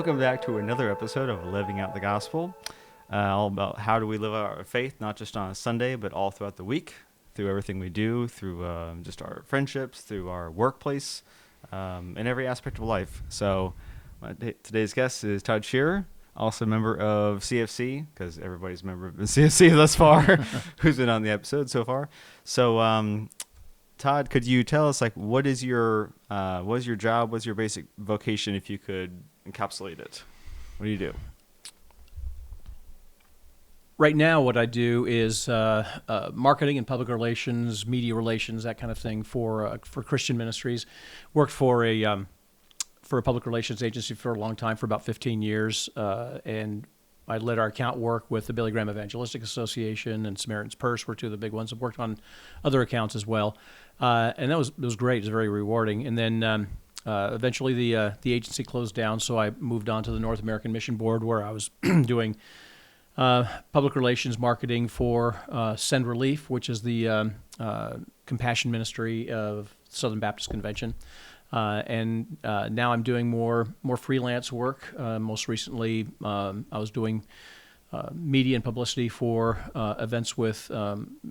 Welcome back to another episode of Living Out the Gospel, all about how do we live out our faith, not just on a Sunday, but all throughout the week, through everything we do, through just our friendships, through our workplace, in every aspect of life. So today's guest is Todd Shearer, also a member of CFC, because everybody's a member of the CFC thus far, who's been on the episode so far. So Todd, could you tell us, like, what is your job? What's your basic vocation, if you could encapsulate it? What do you do? Right now, what I do is marketing and public relations, media relations, that kind of thing for Christian ministries. Worked for a public relations agency for a long time, for about 15 years, and I led our account work with the Billy Graham Evangelistic Association and Samaritan's Purse were two of the big ones. I've worked on other accounts as well, and that was great. It was very rewarding. And then eventually the agency closed down, so I moved on to the North American Mission Board, where I was doing public relations marketing for Send Relief, which is the compassion ministry of Southern Baptist Convention. And now I'm doing more freelance work. Most recently, I was doing media and publicity for events with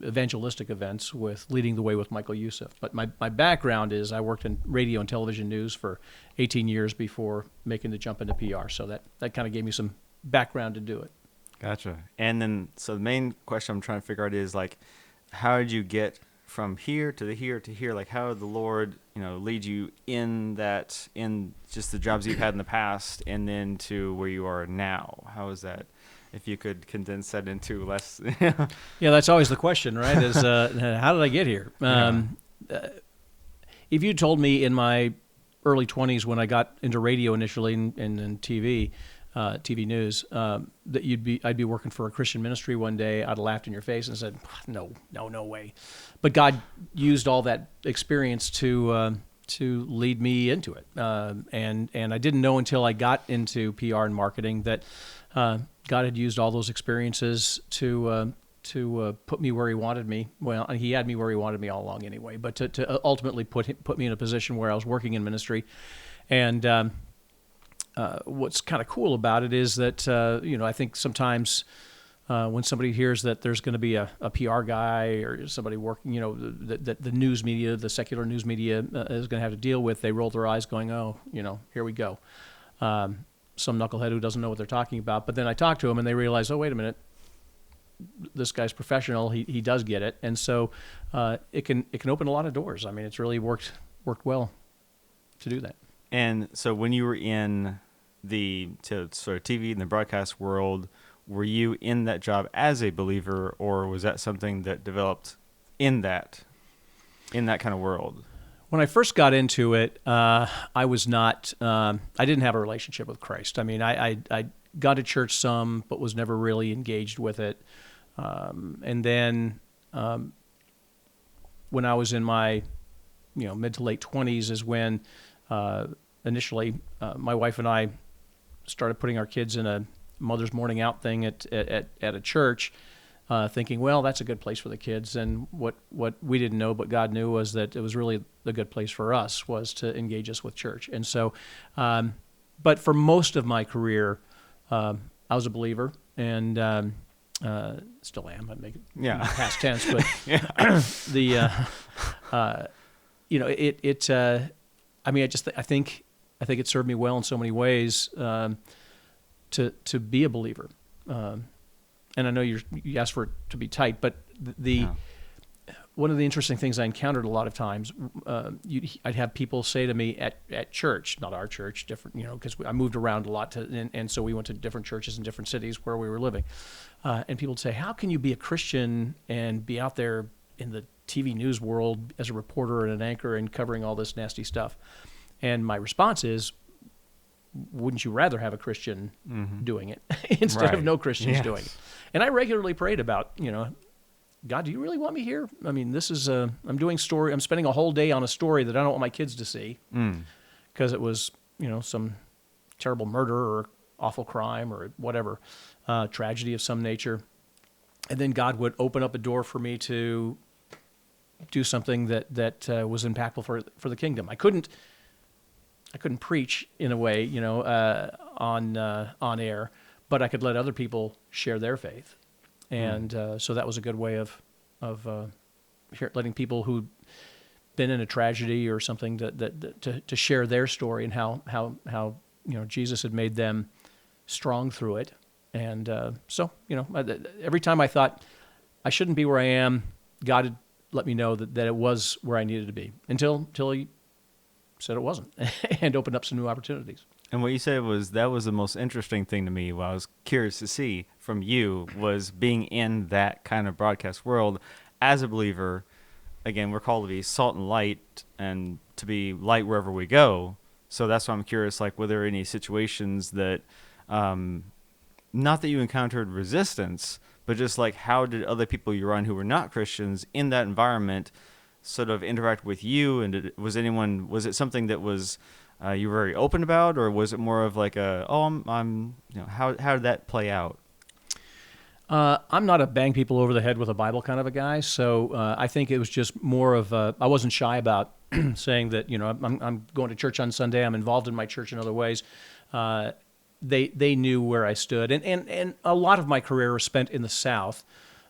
evangelistic events with Leading the Way with Michael Youssef. But my background is I worked in radio and television news for 18 years before making the jump into PR. So that kind of gave me some background to do it. Gotcha. And then, so the main question I'm trying to figure out is, like, how did you get from here to here to here? Like, how did the Lord, lead you in just the jobs you've had in the past and then to where you are now? How is that? If you could condense that into less. Yeah, that's always the question, right? Is how did I get here? If you told me in my early 20s, when I got into radio initially and TV, TV news, that I'd be working for a Christian ministry one day, I'd have laughed in your face and said, no way. But God used all that experience to lead me into it. And I didn't know until I got into PR and marketing that God had used all those experiences to put me where He wanted me. Well, He had me where He wanted me all along anyway, but to ultimately put me in a position where I was working in ministry. And what's kind of cool about it is that, I think sometimes when somebody hears that there's going to be a PR guy or somebody working, that the news media, the secular news media is going to have to deal with, they roll their eyes going, oh, here we go. Some knucklehead who doesn't know what they're talking about. But then I talk to them and they realize, oh, wait a minute, this guy's professional. He does get it. And so it can open a lot of doors. I mean, it's really worked well to do that. And so when you were in the sort of TV and the broadcast world, were you in that job as a believer, or was that something that developed in that kind of world? When I first got into it, I was not. I didn't have a relationship with Christ. I mean, I got to church some, but was never really engaged with it. And then when I was in my mid to late 20s is when initially my wife and I started putting our kids in a Mother's Morning Out thing at a church, thinking, well, that's a good place for the kids. And what we didn't know, but God knew, was that it was really a good place for us, was to engage us with church. And so, but for most of my career, I was a believer, and still am. I make it past tense, but I think it served me well in so many ways to be a believer. And I know you asked for it to be tight, but one of the interesting things I encountered a lot of times, I'd have people say to me at church, not our church, different, because I moved around a lot, and so we went to different churches in different cities where we were living. And people would say, how can you be a Christian and be out there in the TV news world as a reporter and an anchor and covering all this nasty stuff? And my response is, wouldn't you rather have a Christian doing it instead of no Christians doing it? And I regularly prayed about, God, do you really want me here? I mean, this is I'm spending a whole day on a story that I don't want my kids to see because it was, some terrible murder or awful crime or whatever, tragedy of some nature. And then God would open up a door for me to do something that was impactful for the kingdom. I couldn't preach in a way, on air, but I could let other people share their faith, and so that was a good way of letting people who'd been in a tragedy or something to share their story and how Jesus had made them strong through it. And so every time I thought I shouldn't be where I am, God had let me know that it was where I needed to be until He said it wasn't and opened up some new opportunities. And what you said was that was the most interesting thing to me. What I was curious to see from you was being in that kind of broadcast world as a believer. Again, we're called to be salt and light and to be light wherever we go. So that's why I'm curious, like, were there any situations that, not that you encountered resistance, but just like how did other people you run who were not Christians in that environment sort of interact with you? And was it something that was you were very open about, or was it more of like how did that play out? I'm not a bang people over the head with a Bible kind of a guy, so I think it was just more of I wasn't shy about saying that I'm going to church on Sunday. I'm involved in my church in other ways. They knew where I stood, and a lot of my career was spent in the South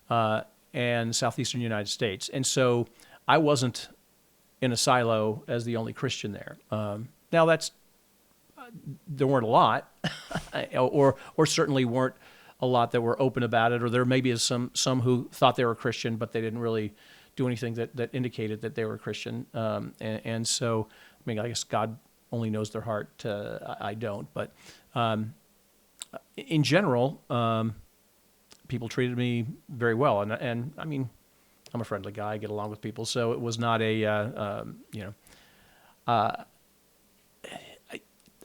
and southeastern United States, and so I wasn't in a silo as the only Christian there. Now there weren't a lot, or certainly weren't a lot that were open about it, or there maybe is some who thought they were Christian, but they didn't really do anything that indicated that they were Christian. And so, I mean, I guess God only knows their heart. I don't. But in general, people treated me very well. And I mean, I'm a friendly guy. I get along with people. So it was not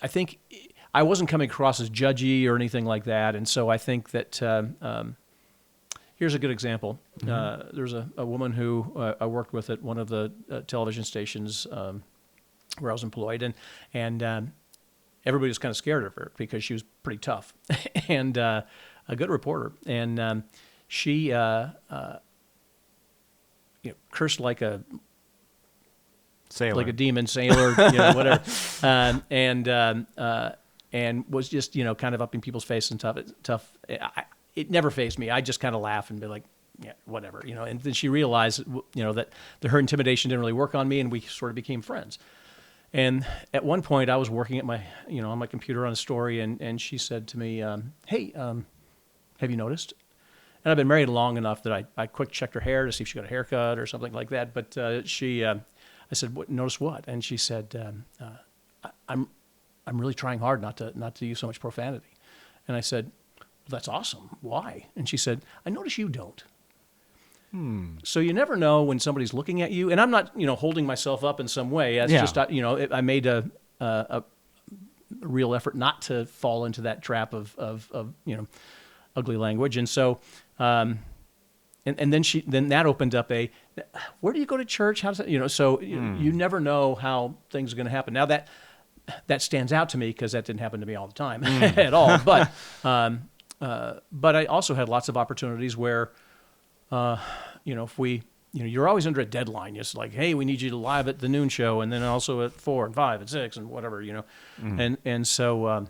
I think I wasn't coming across as judgy or anything like that, and so I think that here's a good example. Mm-hmm. There's a woman who I worked with at one of the television stations where I was employed, and everybody was kind of scared of her because she was pretty tough and a good reporter, and she cursed like a Sailor. Like a demon sailor, whatever, and was just kind of up in people's face and tough. It never fazed me. I just kind of laugh and be like, yeah, whatever, And then she realized, that her intimidation didn't really work on me, and we sort of became friends. And at one point, I was working at on my computer on a story, and she said to me, "Hey, have you noticed?" And I've been married long enough that I quick checked her hair to see if she got a haircut or something like that. But I said, "Notice what?" And she said, "I'm really trying hard not to use so much profanity." And I said, "Well, that's awesome. Why?" And she said, "I notice you don't." So you never know when somebody's looking at you, and I'm not holding myself up in some way. That's just I made a real effort not to fall into that trap of ugly language, and so. And then that opened up where do you go to church? How does that, so you never know how things are going to happen. Now that stands out to me because that didn't happen to me all the time at all. But I also had lots of opportunities where, if we, you're always under a deadline. It's like, hey, we need you to live at the noon show, and then also at 4 and 5 and 6 and whatever, and so,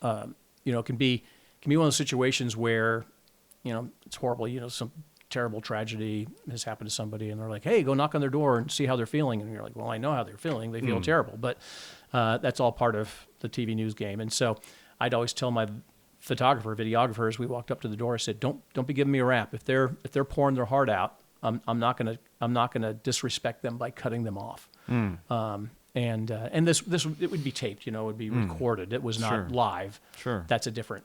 it can be one of those situations where, it's horrible. Some terrible tragedy has happened to somebody, and they're like, "Hey, go knock on their door and see how they're feeling." And you're like, "Well, I know how they're feeling. They feel terrible." But that's all part of the TV news game. And so I'd always tell my videographer, as we walked up to the door, I said, "Don't be giving me a rap. If they're pouring their heart out, I'm not gonna disrespect them by cutting them off." And this it would be taped. It would be recorded. It was not live. Sure. That's a different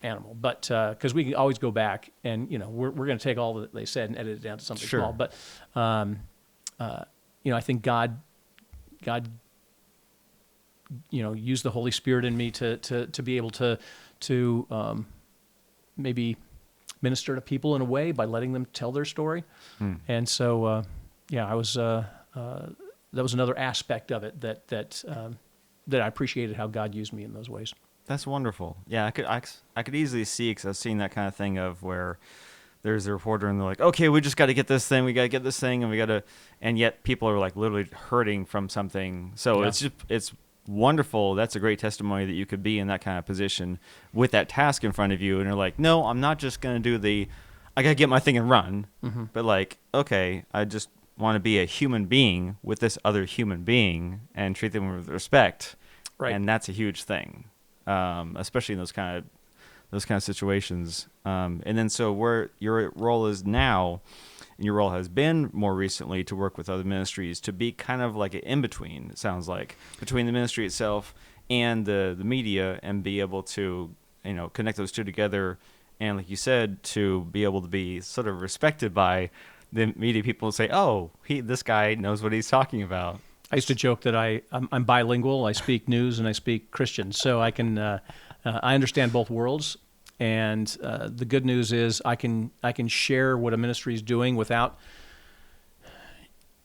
animal, but because we can always go back and we're going to take all that they said and edit it down to something small. But I think God used the Holy Spirit in me to be able to maybe minister to people in a way by letting them tell their story. And so I was that was another aspect of it that I appreciated how God used me in those ways. That's wonderful. Yeah, I could easily see, because I've seen that kind of thing of where there's a reporter and they're like, okay, we just got to get this thing, and yet people are like literally hurting from something. So it's wonderful. That's a great testimony that you could be in that kind of position with that task in front of you. And you're like, no, I'm not just going to do I got to get my thing and run. Mm-hmm. But like, okay, I just want to be a human being with this other human being and treat them with respect. Right. And that's a huge thing, especially in those kind of situations. And then so where your role is now, and your role has been more recently to work with other ministries, to be kind of like an in-between, it sounds like, between the ministry itself and the media, and be able to, connect those two together. And like you said, to be able to be sort of respected by the media people and say, oh, this guy knows what he's talking about. I used to joke that I'm bilingual. I speak news and I speak Christian, so I can I understand both worlds. And the good news is I can share what a ministry is doing without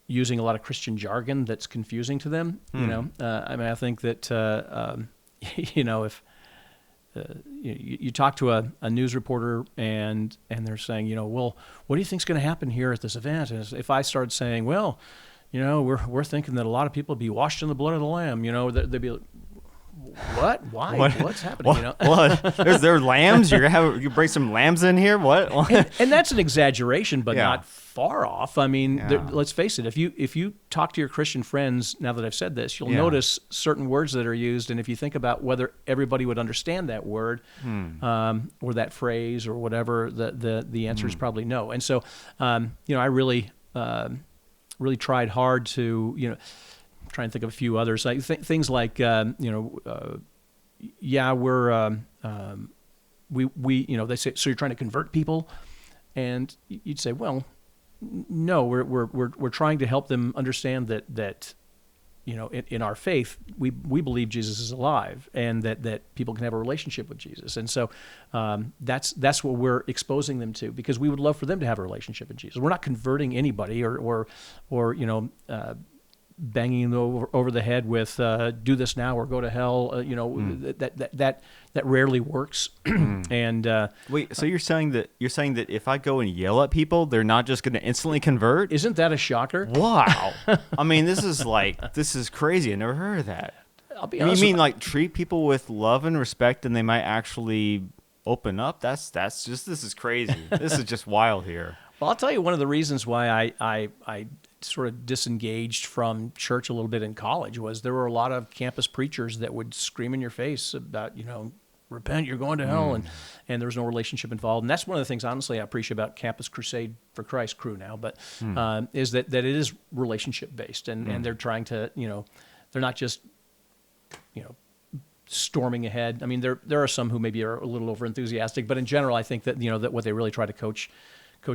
using a lot of Christian jargon that's confusing to them. I think that if you talk to a news reporter and they're saying, well, what do you think's going to happen here at this event? And if I start saying, well, we're thinking that a lot of people will be washed in the blood of the Lamb, they'd be like, what? Why? What's happening? What? There are lambs? You bring some lambs in here? What? and that's an exaggeration, but not far off. I mean, let's face it. If you talk to your Christian friends, now that I've said this, you'll notice certain words that are used, and if you think about whether everybody would understand that word or that phrase or whatever, the answer is probably no. And so, I really tried hard to try and think of a few others. Things like they say, so you're trying to convert people, and you'd say, well, no, we're trying to help them understand that in our faith we believe Jesus is alive, and that people can have a relationship with Jesus, and so that's what we're exposing them to, because we would love for them to have a relationship with Jesus. We're not converting anybody or banging them over the head with do this now or go to hell. That rarely works. And wait, so you're saying that if I go and yell at people, they're not just going to instantly convert? Isn't that a shocker? Wow. I mean, this is crazy. I never heard of that. I'll be honest. You mean like treat people with love and respect, and they might actually open up? This is crazy. This is just wild here. Well, I'll tell you one of the reasons why I sort of disengaged from church a little bit in college was there were a lot of campus preachers that would scream in your face about, repent, you're going to hell, and there was no relationship involved. And that's one of the things, honestly, I appreciate about Campus Crusade for Christ crew now, but is that it is relationship based, and they're trying to, they're not just, storming ahead. I mean, there are some who maybe are a little over enthusiastic, but in general, I think that that what they really try to coach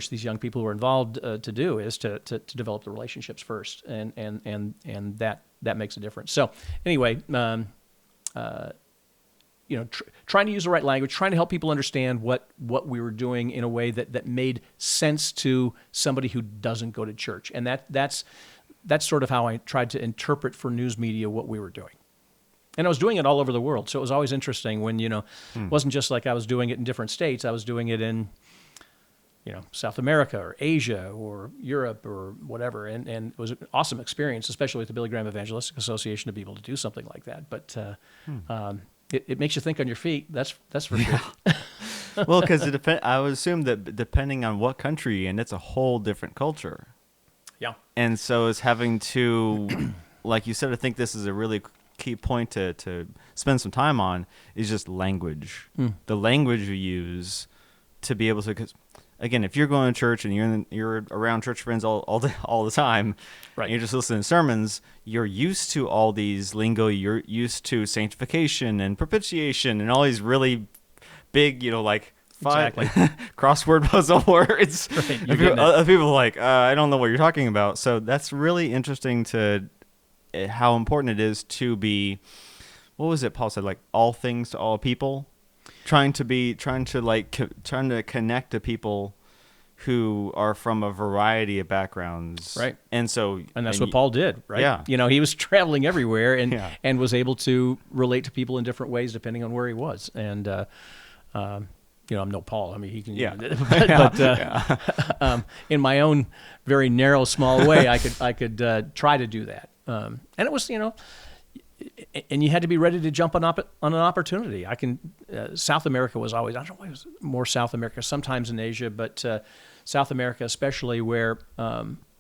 these young people who are involved to do is to develop the relationships first, and that makes a difference. So anyway, trying to use the right language, trying to help people understand what we were doing in a way that made sense to somebody who doesn't go to church, and that's sort of how I tried to interpret for news media what we were doing. And I was doing it all over the world, so it was always interesting when it wasn't just like I was doing it in different states. I was doing it in South America or Asia or Europe or whatever. And it was an awesome experience, especially with the Billy Graham Evangelistic Association, to be able to do something like that. But it makes you think on your feet. That's for sure. Well, because I would assume that depending on what country, and it's a whole different culture. Yeah. And so it's having to, like you said, I think this is a really key point to spend some time on, is just language. The language you use to be able to, because again, if you're going to church and you're around church friends all the time, right, and you're just listening to sermons, you're used to all these lingo. You're used to sanctification and propitiation and all these really big, Exactly. crossword puzzle words. Right, people are like, I don't know what you're talking about. So that's really interesting to how important it is to be, what was it Paul said, like all things to all people? Trying to connect to people who are from a variety of backgrounds, right? And that's what Paul did, right? Yeah, he was traveling everywhere and was able to relate to people in different ways depending on where he was. And I'm no Paul. I mean, he can. Yeah. But in my own very narrow, small way, I could try to do that. And it was, and you had to be ready to jump on an opportunity. South America was always, I don't know why it was more South America, sometimes in Asia, but South America especially, where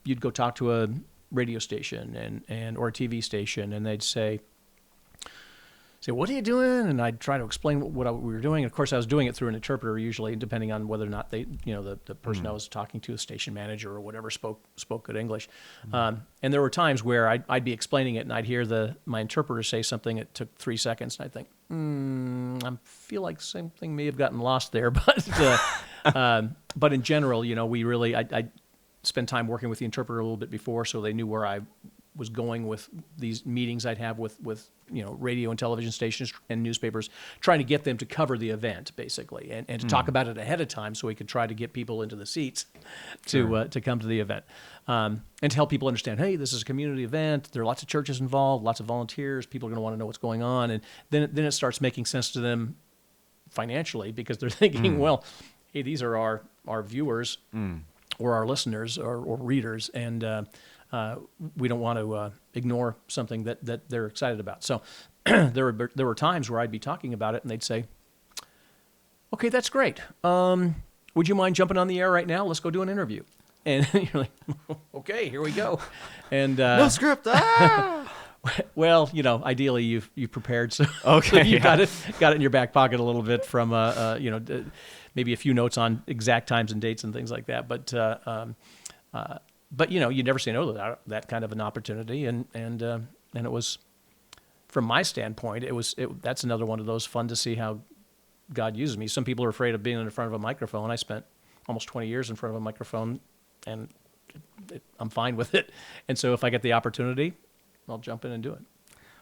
you'd go talk to a radio station or a TV station, and they'd say, what are you doing? And I'd try to explain what we were doing. And of course, I was doing it through an interpreter, usually, depending on whether or not the person I was talking to, a station manager or whatever, spoke good English. And there were times where I'd be explaining it, and I'd hear my interpreter say something. It took 3 seconds, and I'd think, I feel like something may have gotten lost there. But in general, I spent time working with the interpreter a little bit before, so they knew where I was going with these meetings I'd have with radio and television stations and newspapers, trying to get them to cover the event, basically, and to talk about it ahead of time so we could try to get people into the seats to come to the event, and to help people understand, hey, this is a community event. There are lots of churches involved, lots of volunteers. People are going to want to know what's going on, and then it starts making sense to them financially, because they're thinking, well, hey, these are our viewers or our listeners or readers, and we don't want to ignore something that they're excited about. So there were times where I'd be talking about it, and they'd say, okay, that's great. Would you mind jumping on the air right now? Let's go do an interview. And you're like, okay, here we go. And no script. Well, ideally you've prepared, so, okay, so you got it in your back pocket a little bit from maybe a few notes on exact times and dates and things like that. But you never say no to that kind of an opportunity, and it was, from my standpoint, that's another one of those fun to see how God uses me. Some people are afraid of being in front of a microphone. I spent almost 20 years in front of a microphone, and I'm fine with it. And so if I get the opportunity, I'll jump in and do it.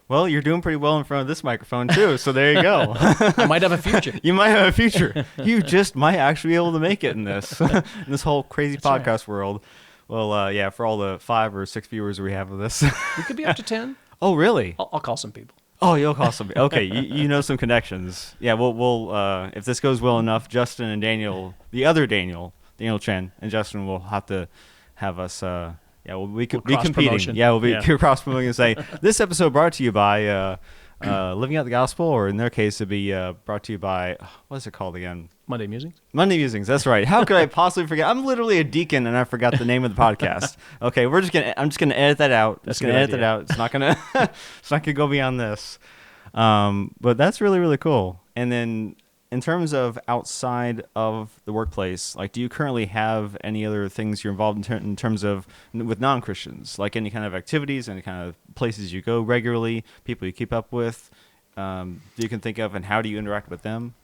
Well, you're doing pretty well in front of this microphone too, so there you go. I might have a future. You might have a future. You just might actually be able to make it in this whole crazy That's podcast world. Well, yeah, for all the 5 or 6 viewers we have of this. We could be up to 10. Oh, really? I'll call some people. Oh, you'll call some. Okay, you know some connections. Yeah, we'll if this goes well enough, Justin and Daniel, the other Daniel Chen, and Justin will have to have us. We'll be competing. Promotion. Yeah, we'll be cross promoting and say this episode brought to you by Living Out the Gospel, or in their case, it'd be brought to you by what's it called again? Monday Musings. Monday Musings. That's right. How could I possibly forget? I'm literally a deacon, and I forgot the name of the podcast. Okay, I'm just gonna edit that out. It's not gonna go beyond this. But that's really, really cool. And then in terms of outside of the workplace, like, do you currently have any other things you're involved in terms of with non-Christians, like any kind of activities, any kind of places you go regularly, people you keep up with, you can think of, and how do you interact with them?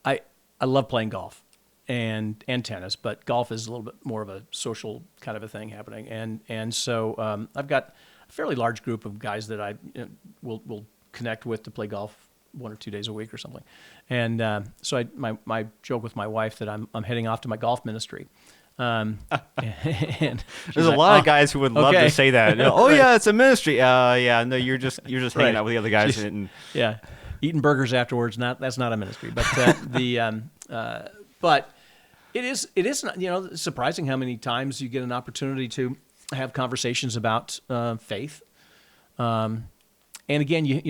I love playing golf and tennis, but golf is a little bit more of a social kind of a thing happening, and so I've got a fairly large group of guys that I will connect with to play golf 1 or 2 days a week or something, and so my joke with my wife that I'm heading off to my golf ministry. And there's a lot of guys who would love to say that. Oh yeah, it's a ministry. Yeah, no, you're just hanging out with the other guys. Yeah, eating burgers afterwards. That's not a ministry. But but it is not, it's surprising how many times you get an opportunity to have conversations about faith. And again,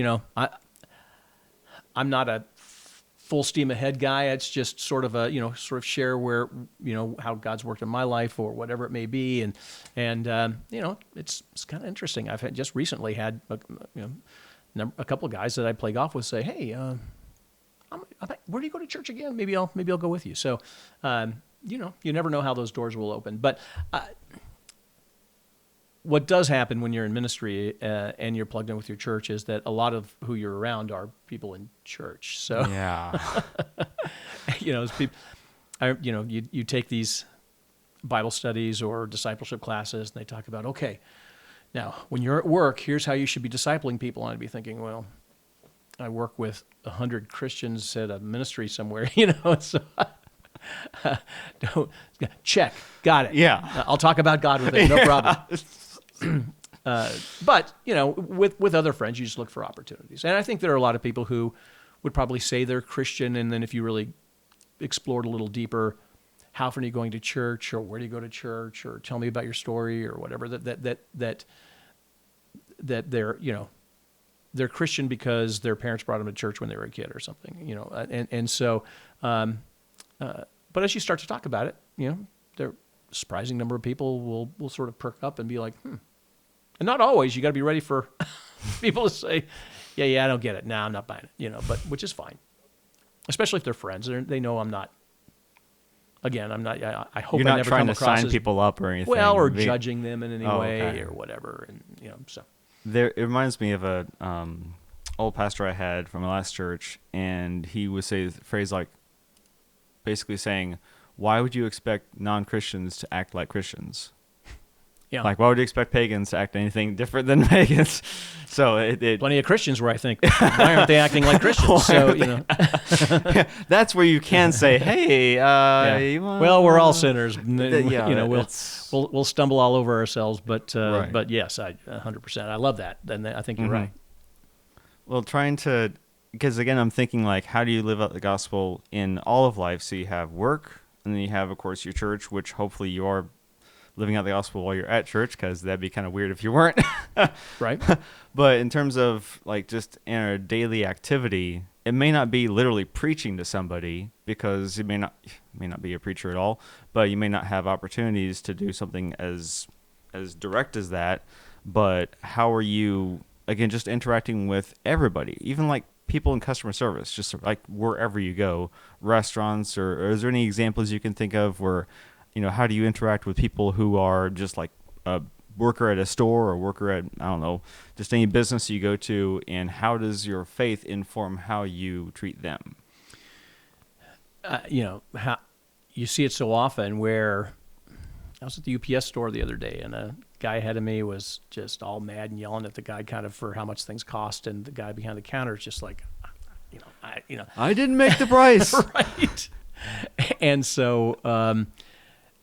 I'm not a full steam ahead guy. It's just sort of share where, how God's worked in my life or whatever it may be. And it's kind of interesting. I've just recently had, a couple of guys that I play golf with say, hey, where do you go to church again? Maybe I'll go with you. So, you never know how those doors will open, but, what does happen when you're in ministry and you're plugged in with your church is that a lot of who you're around are people in church. So yeah, as people, you take these Bible studies or discipleship classes, and they talk about, okay, now when you're at work, here's how you should be discipling people. And I'd be thinking, well, I work with 100 Christians at a ministry somewhere, so. Check, got it. Yeah, I'll talk about God with it, no problem. But with other friends, you just look for opportunities, and I think there are a lot of people who would probably say they're Christian, and then if you really explored a little deeper, how often are you going to church, or where do you go to church, or tell me about your story, or whatever, that that they're Christian because their parents brought them to church when they were a kid or something, and so, but as you start to talk about it, there a surprising number of people will sort of perk up and be like, and not always. You got to be ready for people to say, yeah, I don't get it. Nah, I'm not buying it, but which is fine, especially if they're friends. They know I'm not. Again, I'm not. I hope You're I not never trying come to across sign as, people up or anything. well, or judging them in any way okay. or whatever, and so. It reminds me of a old pastor I had from my last church, and he would say the phrase like, basically saying, "Why would you expect non-Christians to act like Christians?" Yeah. Like, why would you expect pagans to act anything different than pagans? So it Plenty of Christians where I think, why aren't they acting like Christians? So yeah, that's where you can say, hey, well, we're all sinners. Yeah, we'll stumble all over ourselves, but right. but yes, 100%. I love that, and I think you're right. Well, because again, I'm thinking like, how do you live out the gospel in all of life? So you have work, and then you have, of course, your church, which hopefully you are living out the gospel while you're at church, because that'd be kind of weird if you weren't. Right. But in terms of like just in our daily activity, it may not be literally preaching to somebody, because you may not be a preacher at all, but you may not have opportunities to do something as direct as that. But how are you, again, just interacting with everybody, even like people in customer service, just like wherever you go, restaurants, or is there any examples you can think of where, how do you interact with people who are just like a worker at a store or worker at, I don't know, just any business you go to, and how does your faith inform how you treat them? How you see it so often where I was at the UPS store the other day, and a guy ahead of me was just all mad and yelling at the guy kind of for how much things cost, and the guy behind the counter is just like, I didn't make the price. Right. And so,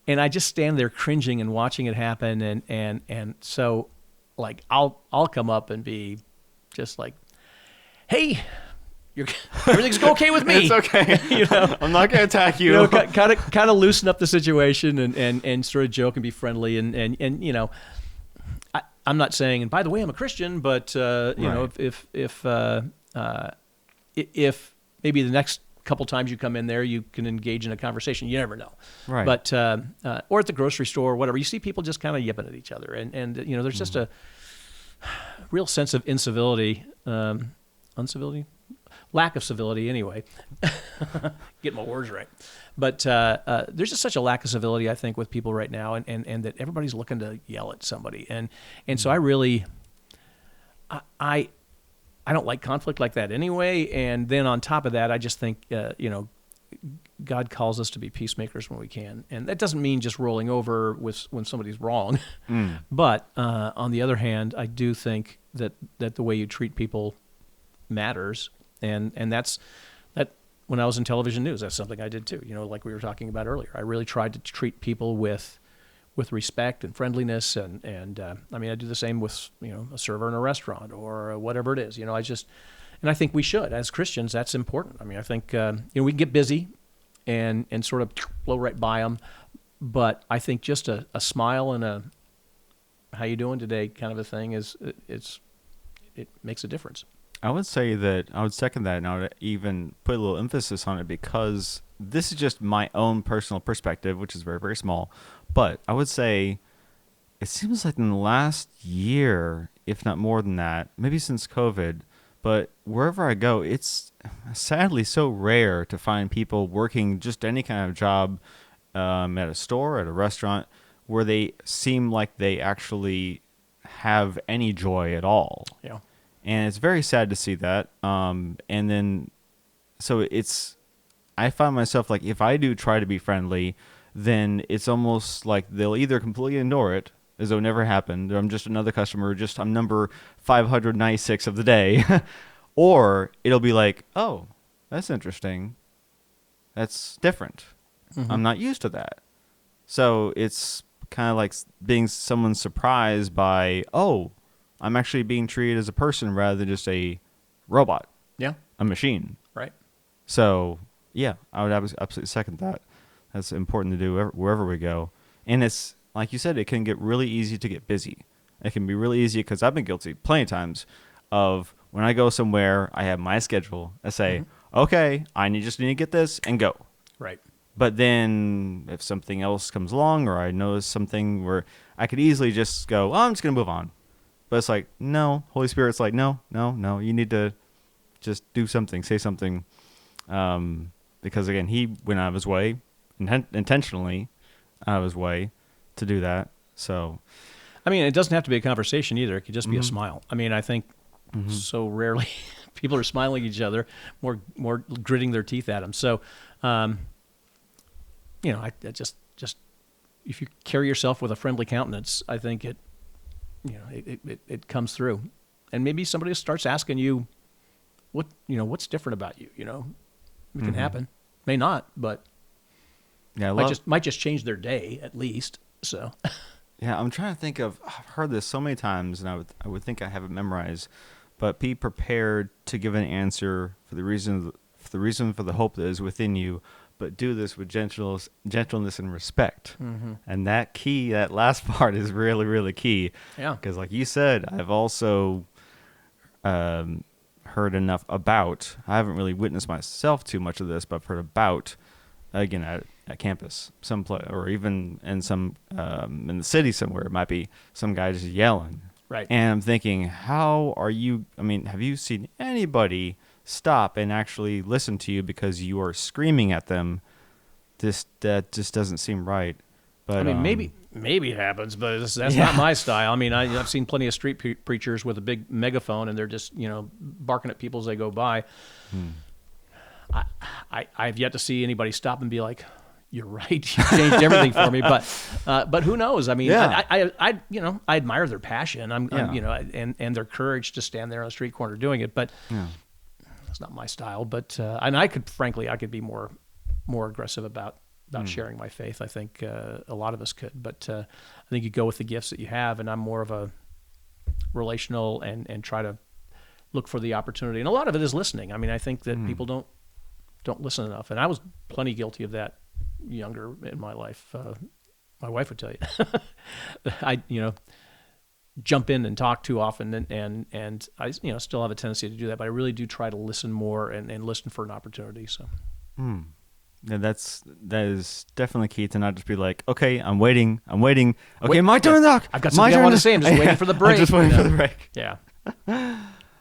and I just stand there cringing and watching it happen, and so, like, I'll come up and be just like, hey, everything's okay with me. It's okay. I'm not gonna attack you. Kind of loosen up the situation and sort of joke and be friendly, and I'm not saying, and by the way, I'm a Christian, but if maybe the next couple times you come in there, you can engage in a conversation. You never know. Right. But or at the grocery store or whatever, you see people just kind of yipping at each other, and there's just a real sense of incivility, uncivility, lack of civility anyway. Get my words right. But there's just such a lack of civility, I think, with people right now, and that everybody's looking to yell at somebody, and so I really, I don't like conflict like that anyway. And then on top of that, I just think, God calls us to be peacemakers when we can. And that doesn't mean just rolling over when somebody's wrong. But on the other hand, I do think that the way you treat people matters. And that's that. When I was in television news, that's something I did too. Like we were talking about earlier, I really tried to treat people with respect and friendliness, and I mean, I do the same with a server in a restaurant or whatever it is. And I think we should, as Christians, that's important. I mean, I think we can get busy and sort of blow right by them, but I think just a smile and a "how you doing today" kind of a thing it makes a difference. I would say that I would second that, and I would even put a little emphasis on it, because this is just my own personal perspective, which is very, very small. But I would say it seems like in the last year, if not more than that, maybe since COVID, but wherever I go, it's sadly so rare to find people working just any kind of job at a store, at a restaurant, where they seem like they actually have any joy at all. Yeah. And it's very sad to see that. And then, so I find myself like, if I do try to be friendly, then it's almost like they'll either completely ignore it as though it never happened, or I'm just another customer, I'm number 596 of the day, or it'll be like, oh, that's interesting. That's different. Mm-hmm. I'm not used to that. So it's kind of like being someone surprised by, oh, I'm actually being treated as a person rather than just a robot. Yeah. A machine. Right. So, yeah, I would absolutely second that. That's important to do wherever we go. And it's, like you said, it can get really easy to get busy. It can be really easy because I've been guilty plenty of times of when I go somewhere, I have my schedule. I say, okay, just need to get this and go. Right. But then if something else comes along or I notice something where I could easily just go, oh, I'm just going to move on. But it's like, no, Holy Spirit's like, no, you need to just do something, say something. Because again, he went out of his way, intentionally out of his way to do that. So, I mean, it doesn't have to be a conversation either. It could just be a smile. I mean, I think so rarely people are smiling at each other, more gritting their teeth at them. So, I just if you carry yourself with a friendly countenance, I think it comes through. And maybe somebody starts asking you, what's different about you? It can happen, may not, but might just change their day at least. So, yeah, I'm trying to think of. I've heard this so many times, and I would think I have it memorized. But be prepared to give an answer for the reason for the hope that is within you. But do this with gentleness and respect. And that last part is really, really key. Yeah. Because like you said, I've also heard enough about, I haven't really witnessed myself too much of this, but I've heard about, again, at campus, or even in some, in the city somewhere, it might be some guy just yelling. Right. And I'm thinking, have you seen anybody stop and actually listen to you because you are screaming at them? That just doesn't seem right. But I mean, maybe it happens, but that's not my style. I mean, I've seen plenty of street preachers with a big megaphone, and they're just barking at people as they go by. I've yet to see anybody stop and be like, "You're right, you changed everything for me." But who knows? I mean, I admire their passion. And their courage to stand there on the street corner doing it. But that's not my style. But and I could be more aggressive about sharing my faith. I think a lot of us could. But I think you go with the gifts that you have, and I'm more of a relational and try to look for the opportunity. And a lot of it is listening. I mean, I think that people don't listen enough, and I was plenty guilty of that younger in my life. My wife would tell you, I jump in and talk too often, and I still have a tendency to do that, but I really do try to listen more and listen for an opportunity. So. Yeah, that is definitely key to not just be like, okay, I'm waiting. Okay, my turn to talk. I've got something I want to say. I'm just waiting for the break. I'm just waiting for the break. Yeah.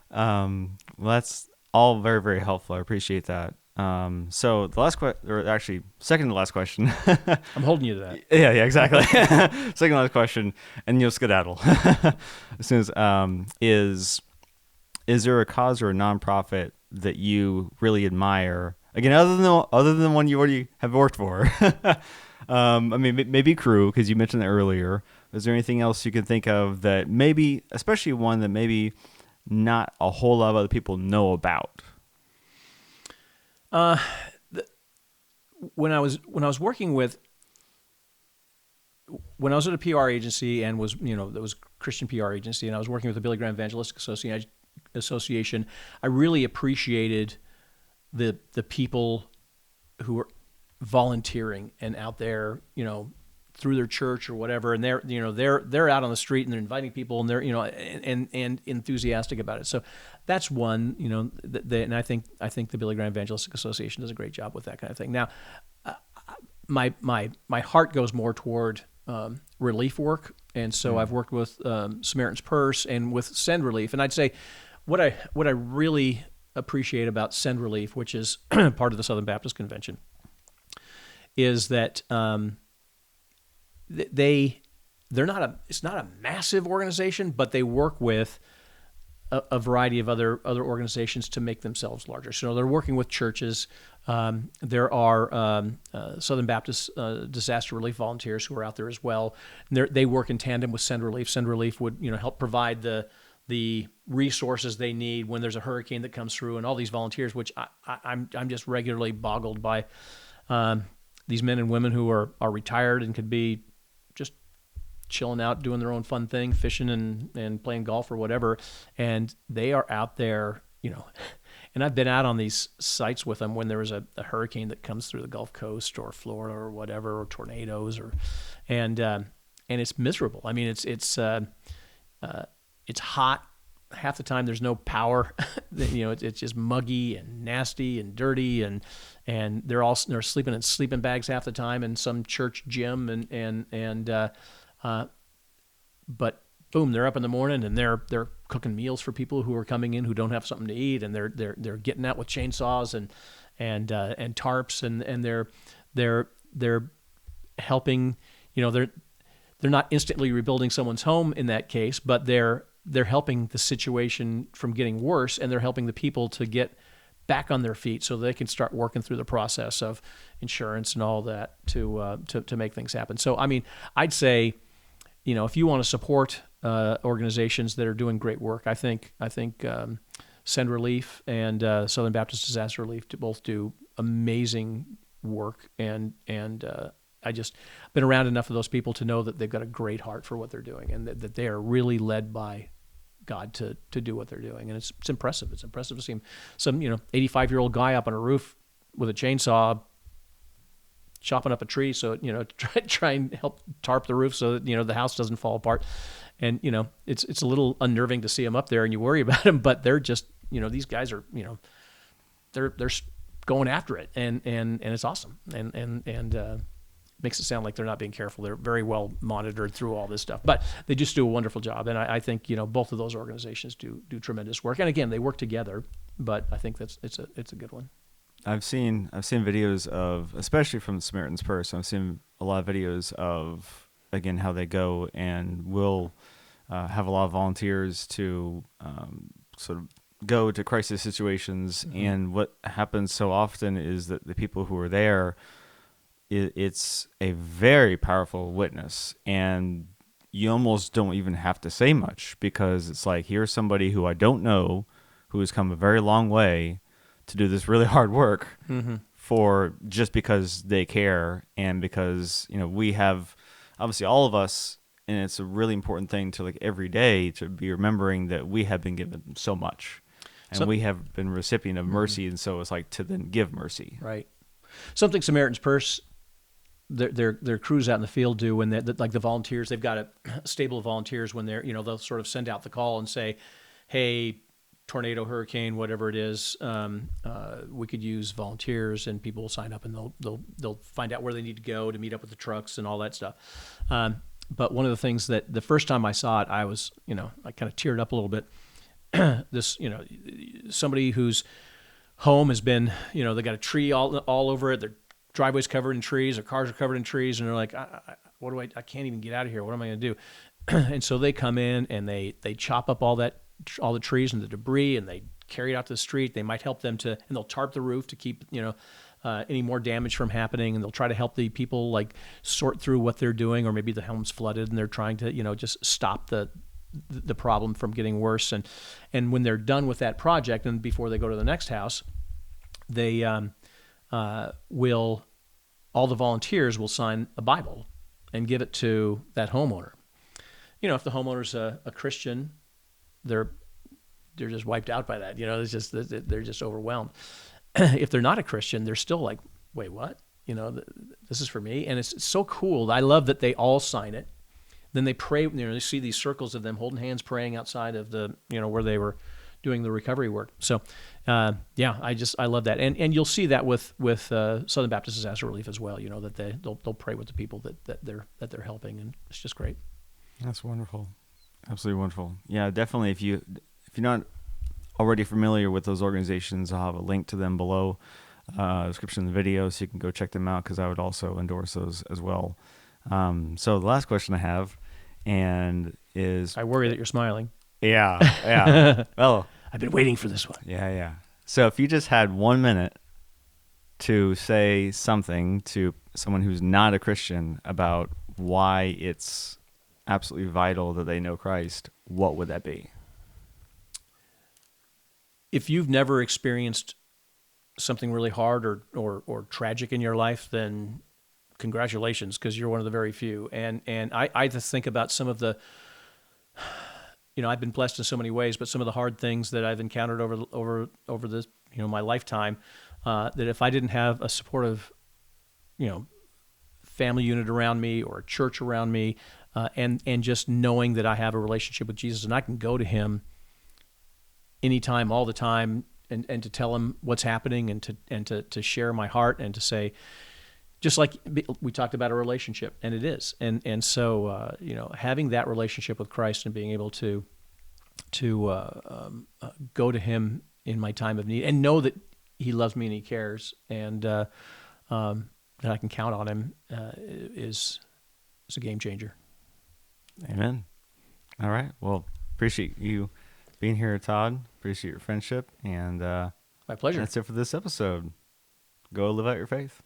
Well, that's all very, very helpful. I appreciate that. So the last second to last question. I'm holding you to that. Yeah, exactly. Second to last question, and you'll skedaddle. As soon as is there a cause or a nonprofit that you really admire? Again, other than one you already have worked for. I mean, maybe Crew, because you mentioned that earlier. Is there anything else you can think of that maybe, especially one that maybe not a whole lot of other people know about? When I was at a PR agency and there was a Christian PR agency, and I was working with the Billy Graham Evangelistic Association, I really appreciated the people who were volunteering and out there, through their church or whatever, and they're out on the street and they're inviting people and they're and enthusiastic about it. So that's one, and I think the Billy Graham Evangelistic Association does a great job with that kind of thing. Now, my heart goes more toward relief work, and so I've worked with Samaritan's Purse and with Send Relief, and I'd say what I really appreciate about Send Relief, which is part of the Southern Baptist Convention, is that it's not a massive organization, but they work with a variety of other organizations to make themselves larger. So they're working with churches. There are Southern Baptist disaster relief volunteers who are out there as well. They work in tandem with Send Relief. Send Relief would help provide the resources they need when there's a hurricane that comes through, and all these volunteers, which I'm just regularly boggled by these men and women who are retired and could be just chilling out, doing their own fun thing, fishing and playing golf or whatever, and they are out there, and I've been out on these sites with them when there was a hurricane that comes through the Gulf Coast or Florida or whatever, or tornadoes, and it's miserable. I mean, it's it's hot. Half the time there's no power. It's just muggy and nasty and dirty, and they're sleeping in sleeping bags half the time in some church gym, but boom, they're up in the morning and they're cooking meals for people who are coming in who don't have something to eat, and they're getting out with chainsaws and tarps, and they're helping. They're not instantly rebuilding someone's home in that case, but they're helping the situation from getting worse, and they're helping the people to get back on their feet so they can start working through the process of insurance and all that to make things happen. So, I mean, I'd say, if you want to support organizations that are doing great work, I think Send Relief and Southern Baptist Disaster Relief both do amazing work, and I just been around enough of those people to know that they've got a great heart for what they're doing, and that they are really led by God to do what they're doing. And it's impressive. It's impressive to see some 85-year-old guy up on a roof with a chainsaw chopping up a tree, so try and help tarp the roof so that the house doesn't fall apart. And it's a little unnerving to see them up there, and you worry about them, but they're just these guys are they're going after it, and it's awesome, and makes it sound like they're not being careful. They're very well monitored through all this stuff, but they just do a wonderful job. And I think both of those organizations do tremendous work. And again, they work together, but I think it's a good one. I've seen videos of, especially from the Samaritan's Purse, I've seen a lot of videos of, again, how they go and will have a lot of volunteers to sort of go to crisis situations. Mm-hmm. And what happens so often is that the people who are there, it's a very powerful witness, and you almost don't even have to say much, because it's like, here's somebody who I don't know, who has come a very long way to do this really hard work, mm-hmm. for just because they care, and because we have, obviously all of us, and it's a really important thing to, like, every day to be remembering that we have been given so much, and we have been recipient of mercy, mm-hmm. and so it's like to then give mercy. Right. Something Samaritan's Purse, their crews out in the field do when like the volunteers, they've got a stable of volunteers when they're they'll sort of send out the call and say, hey, tornado, hurricane, whatever it is, we could use volunteers, and people will sign up, and they'll find out where they need to go to meet up with the trucks and all that stuff. But one of the things that the first time I saw it, I was I kind of teared up a little bit. This somebody whose home has been they got a tree all over it. Their driveway's covered in trees, their cars are covered in trees, and they're like, I can't even get out of here. What am I going to do? And so they come in and they chop up all the trees and the debris, and they carry it out to the street. They might help them and they'll tarp the roof to keep any more damage from happening, and they'll try to help the people like sort through what they're doing, or maybe the home's flooded and they're trying to just stop the problem from getting worse. And when they're done with that project, and before they go to the next house, they all the volunteers will sign a Bible and give it to that homeowner. If the homeowner's a Christian, they're just wiped out by that. It's just they're just overwhelmed. If they're not a Christian, they're still like, wait, what? This is for me, and it's so cool. I love that they all sign it. Then they pray. They see these circles of them holding hands, praying outside of the where they were doing the recovery work. So, I love that, and you'll see that with Southern Baptist Disaster Relief as well. That they'll pray with the people that they're helping, and it's just great. That's wonderful, absolutely wonderful. Yeah, definitely. If you're not already familiar with those organizations, I'll have a link to them below description of the video, so you can go check them out, because I would also endorse those as well. So the last question I have, and is, I worry that you're smiling. Yeah. Well, I've been waiting for this one. Yeah. So if you just had 1 minute to say something to someone who's not a Christian about why it's absolutely vital that they know Christ, what would that be? If you've never experienced something really hard or tragic in your life, then congratulations, because you're one of the very few. And I just think about some of the, I've been blessed in so many ways, but some of the hard things that I've encountered over this, my lifetime, that if I didn't have a supportive, family unit around me or a church around me, and just knowing that I have a relationship with Jesus and I can go to Him anytime, all the time, and to tell Him what's happening and to share my heart and to say, just like we talked about a relationship, and it is, and so having that relationship with Christ and being able to go to Him in my time of need and know that He loves me and He cares, and that I can count on Him is a game changer. Amen. All right. Well, appreciate you being here, Todd. Appreciate your friendship, and My pleasure. that's it for this episode. Go live out your faith.